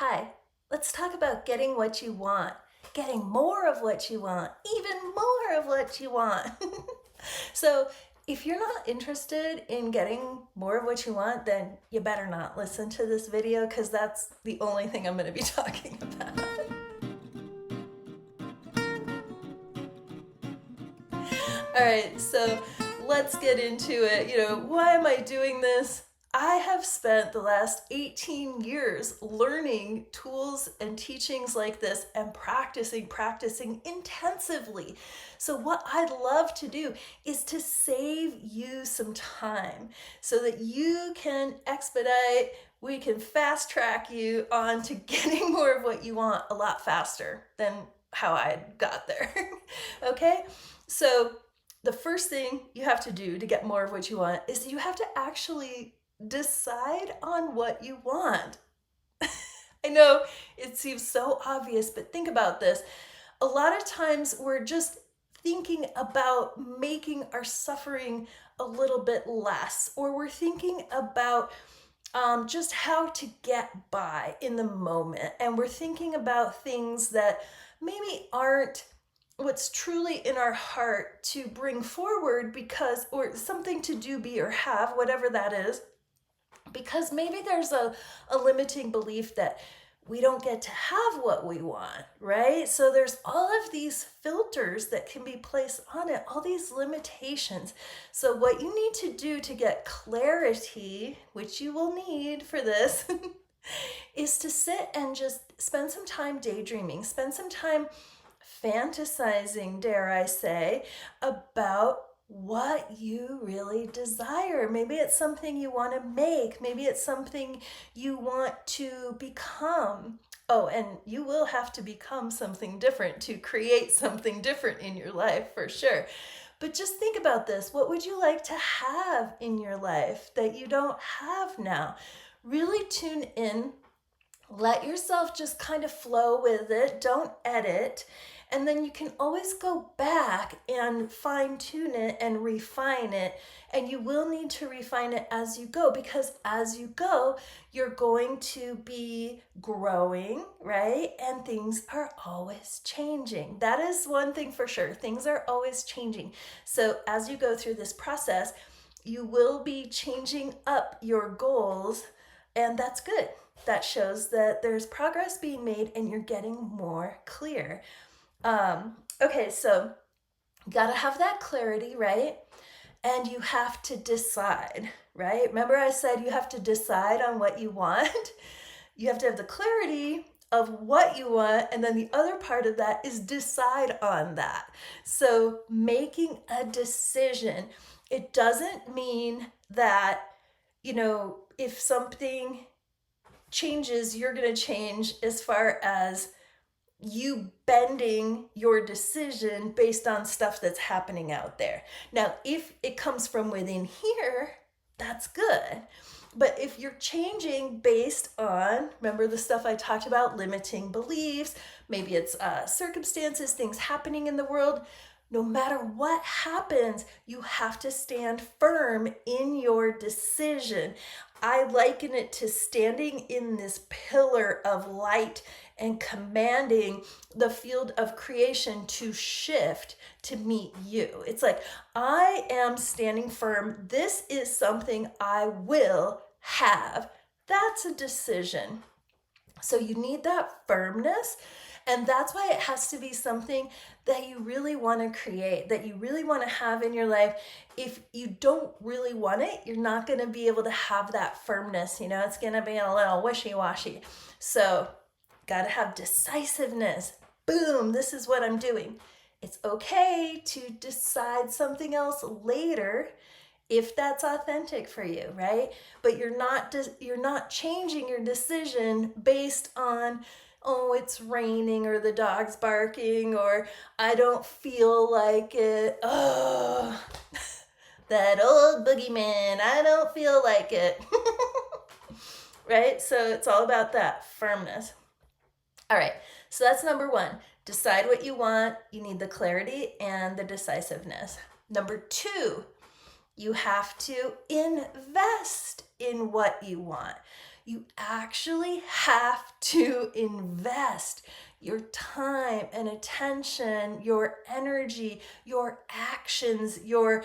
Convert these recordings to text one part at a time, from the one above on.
Hi, let's talk about getting what you want, getting more of what you want, even more of what you want. So, if you're not interested in getting more of what you want, then you better not listen to this video because that's the only thing I'm going to be talking about. All right, so let's get into it. Why am I doing this? I have spent the last 18 years learning tools and teachings like this and practicing intensively. So, what I'd love to do is to save you some time so that you can expedite, we can fast track you on to getting more of what you want a lot faster than how I got there. Okay? So, the first thing you have to do to get more of what you want is you have to actually decide on what you want. I know it seems so obvious, but think about this. A lot of times we're just thinking about making our suffering a little bit less, or we're thinking about just how to get by in the moment, and we're thinking about things that maybe aren't what's truly in our heart to bring forward because, or something to do, be, or have, whatever that is, because maybe there's a limiting belief that we don't get to have what we want, right? So there's all of these filters that can be placed on it, all these limitations. So what you need to do to get clarity, which you will need for this, is to sit and just spend some time daydreaming, spend some time fantasizing, dare I say, about what you really desire. Maybe it's something you want to make, maybe it's something you want to become. Oh, and you will have to become something different to create something different in your life for sure. But just think about this. What would you like to have in your life that you don't have now? Really tune in. Let yourself just kind of flow with it. Don't edit. And then you can always go back and fine tune it and refine it. And you will need to refine it as you go, because as you go, you're going to be growing, right? And things are always changing. That is one thing for sure. Things are always changing. So as you go through this process, you will be changing up your goals, and that's good. That shows that there's progress being made and you're getting more clear. Okay, so you got to have that clarity, right? And you have to decide, right? Remember, I said you have to decide on what you want. You have to have the clarity of what you want, and then the other part of that is decide on that. So, making a decision, it doesn't mean that, if something changes, you're going to change as far as you bending your decision based on stuff that's happening out there. Now, if it comes from within here, that's good. But if you're changing based on, remember the stuff I talked about, limiting beliefs, maybe it's circumstances, things happening in the world, no matter what happens, you have to stand firm in your decision. I liken it to standing in this pillar of light and commanding the field of creation to shift to meet you. It's like, I am standing firm. This is something I will have. That's a decision. So you need that firmness. And that's why it has to be something that you really want to create, that you really want to have in your life. If you don't really want it, you're not going to be able to have that firmness. It's going to be a little wishy-washy. So, got to have decisiveness. Boom, this is what I'm doing. It's okay to decide something else later if that's authentic for you, right? But you're not changing your decision based on, oh, it's raining, or the dog's barking, or I don't feel like it. Oh, that old boogeyman, I don't feel like it. Right? So it's all about that firmness. All right, so that's number one. Decide what you want. You need the clarity and the decisiveness. Number two, you have to invest in what you want. You actually have to invest your time and attention, your energy, your actions, your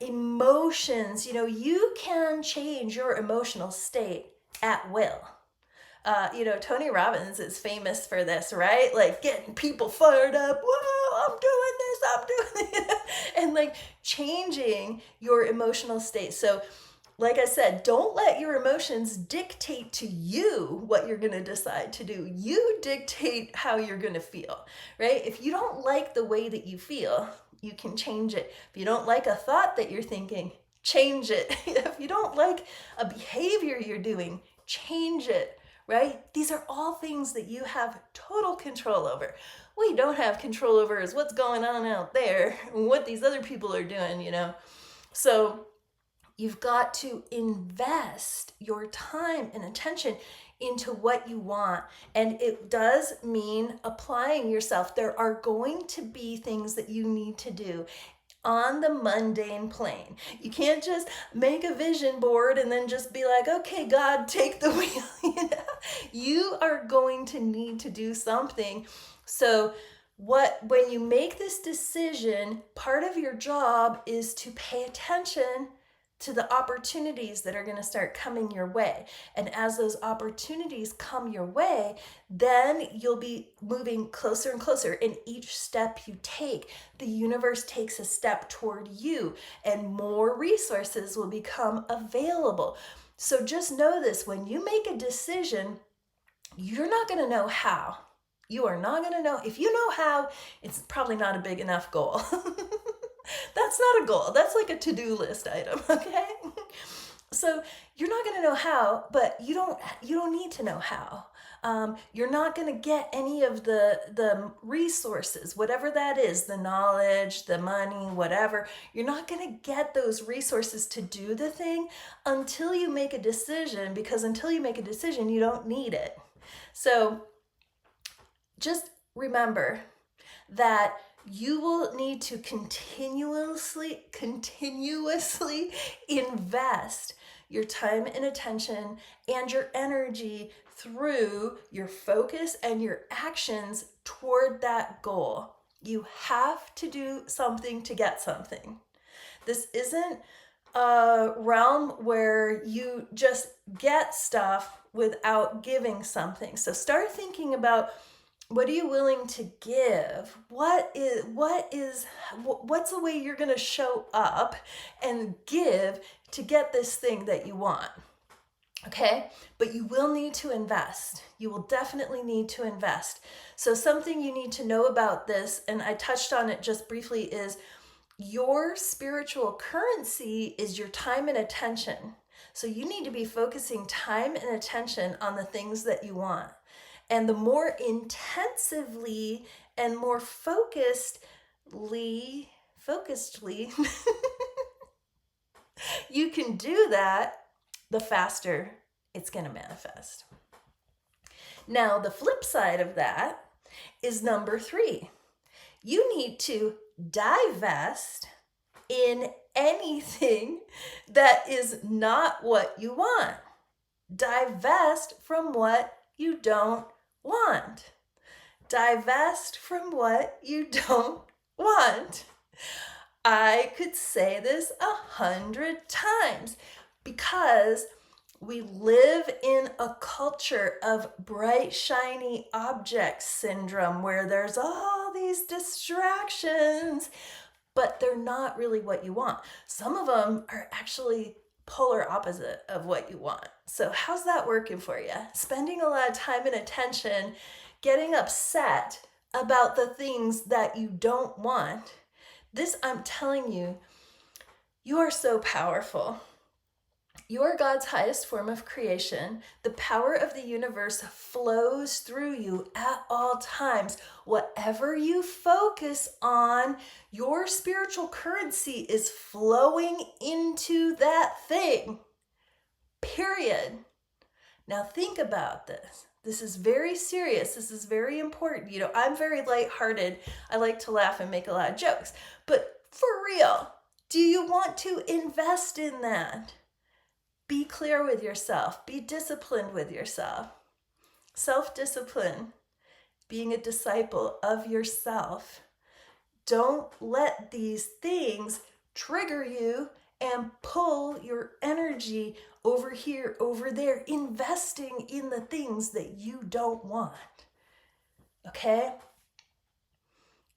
emotions. You can change your emotional state at will. Tony Robbins is famous for this, right? Like getting people fired up. Whoa, I'm doing this. And like changing your emotional state. So, like I said, don't let your emotions dictate to you what you're going to decide to do. You dictate how you're going to feel, right? If you don't like the way that you feel, you can change it. If you don't like a thought that you're thinking, change it. If you don't like a behavior you're doing, change it, right? These are all things that you have total control over. What you don't have control over is what's going on out there, what these other people are doing, So you've got to invest your time and attention into what you want. And it does mean applying yourself. There are going to be things that you need to do on the mundane plane. You can't just make a vision board and then just be like, okay, God, take the wheel. You are going to need to do something. So when you make this decision, part of your job is to pay attention to the opportunities that are going to start coming your way. And as those opportunities come your way, then you'll be moving closer and closer. In each step you take, the universe takes a step toward you and more resources will become available. So just know this, when you make a decision, you're not going to know how. You are not going to know. If you know how, it's probably not a big enough goal. That's not a goal. That's like a to-do list item, okay? So you're not going to know how, but you don't need to know how. You're not going to get any of the resources, whatever that is, the knowledge, the money, whatever. You're not going to get those resources to do the thing until you make a decision, because until you make a decision, you don't need it. So just remember that you will need to continuously invest your time and attention and your energy through your focus and your actions toward that goal. You have to do something to get something. This isn't a realm where you just get stuff without giving something. So start thinking about, what are you willing to give? What's the way you're going to show up and give to get this thing that you want? Okay, but you will need to invest. You will definitely need to invest. So something you need to know about this, and I touched on it just briefly, is your spiritual currency is your time and attention. So you need to be focusing time and attention on the things that you want. And the more intensively and more focusedly you can do that, the faster it's going to manifest. Now, the flip side of that is number 3. You need to divest in anything that is not what you want. Divest from what you don't want. Divest from what you don't want. I could say this 100 times because we live in a culture of bright, shiny object syndrome where there's all these distractions, but they're not really what you want. Some of them are actually polar opposite of what you want. So how's that working for you? Spending a lot of time and attention getting upset about the things that you don't want. This, I'm telling you, you are so powerful. You are God's highest form of creation. The power of the universe flows through you at all times. Whatever you focus on, your spiritual currency is flowing into that thing. Period. Now think about this. This is very serious. This is very important. I'm very lighthearted. I like to laugh and make a lot of jokes. But for real, do you want to invest in that? Be clear with yourself. Be disciplined with yourself. Self-discipline, being a disciple of yourself. Don't let these things trigger you and pull your energy over here, over there, investing in the things that you don't want. Okay?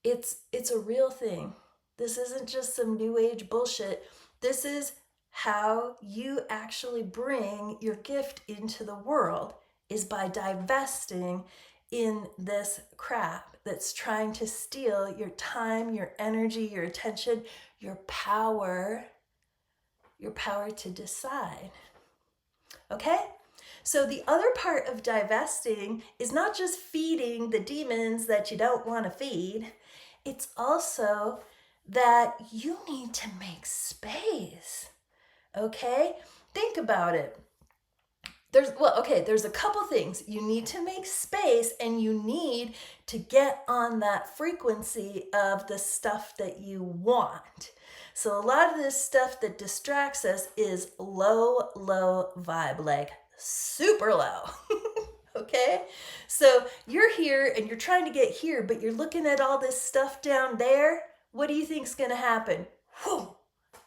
It's a real thing. This isn't just some new age bullshit. This is how you actually bring your gift into the world, is by divesting in this crap that's trying to steal your time, your energy, your attention, your power to decide. Okay? So the other part of divesting is not just feeding the demons that you don't want to feed. It's also that you need to make space. Okay? Think about it. There's a couple things. You need to make space, and you need to get on that frequency of the stuff that you want. So a lot of this stuff that distracts us is low vibe, like super low. Okay? So you're here and you're trying to get here, but you're looking at all this stuff down there. What do you think's going to happen? Whew.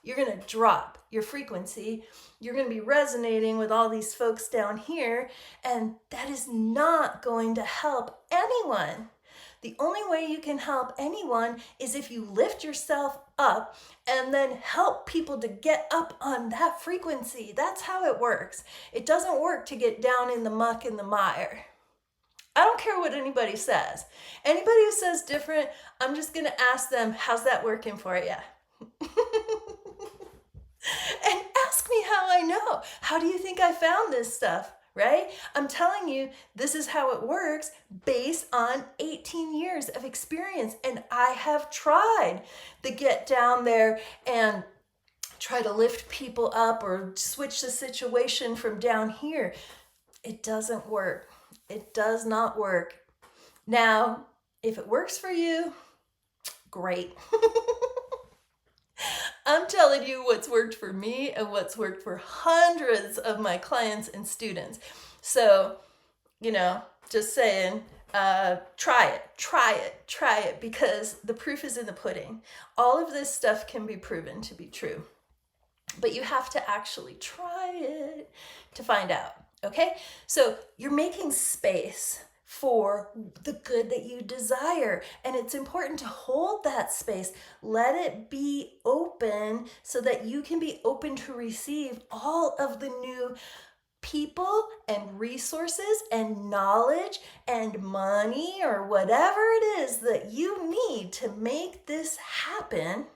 You're going to drop your frequency. You're going to be resonating with all these folks down here, and that is not going to help anyone. The only way you can help anyone is if you lift yourself up and then help people to get up on that frequency. That's how it works. It doesn't work to get down in the muck and the mire. I don't care what anybody says. Anybody who says different, I'm just going to ask them, how's that working for you? And ask me how I know. How do you think I found this stuff, right? I'm telling you, this is how it works based on 18 years of experience. And I have tried to get down there and try to lift people up or switch the situation from down here. It doesn't work. It does not work. Now, if it works for you, great. I'm telling you what's worked for me and what's worked for hundreds of my clients and students. So, just saying, try it, because the proof is in the pudding. All of this stuff can be proven to be true, but you have to actually try it to find out. Okay? So you're making space for the good that you desire. And it's important to hold that space. Let it be open so that you can be open to receive all of the new people and resources and knowledge and money or whatever it is that you need to make this happen.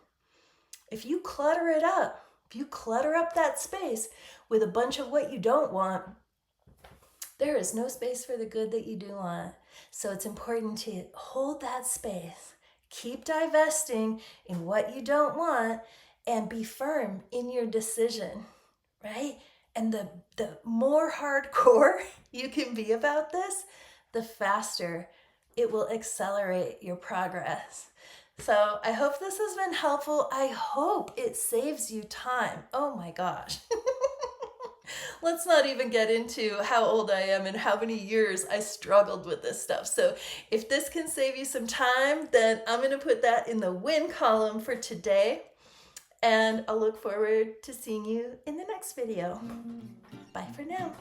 If you clutter it up, if you clutter up that space with a bunch of what you don't want, there is no space for the good that you do want. So it's important to hold that space. Keep divesting in what you don't want and be firm in your decision, right? And the more hardcore you can be about this, the faster it will accelerate your progress. So I hope this has been helpful. I hope it saves you time. Oh my gosh. Let's not even get into how old I am and how many years I struggled with this stuff. So if this can save you some time, then I'm going to put that in the win column for today. And I'll look forward to seeing you in the next video. Bye for now.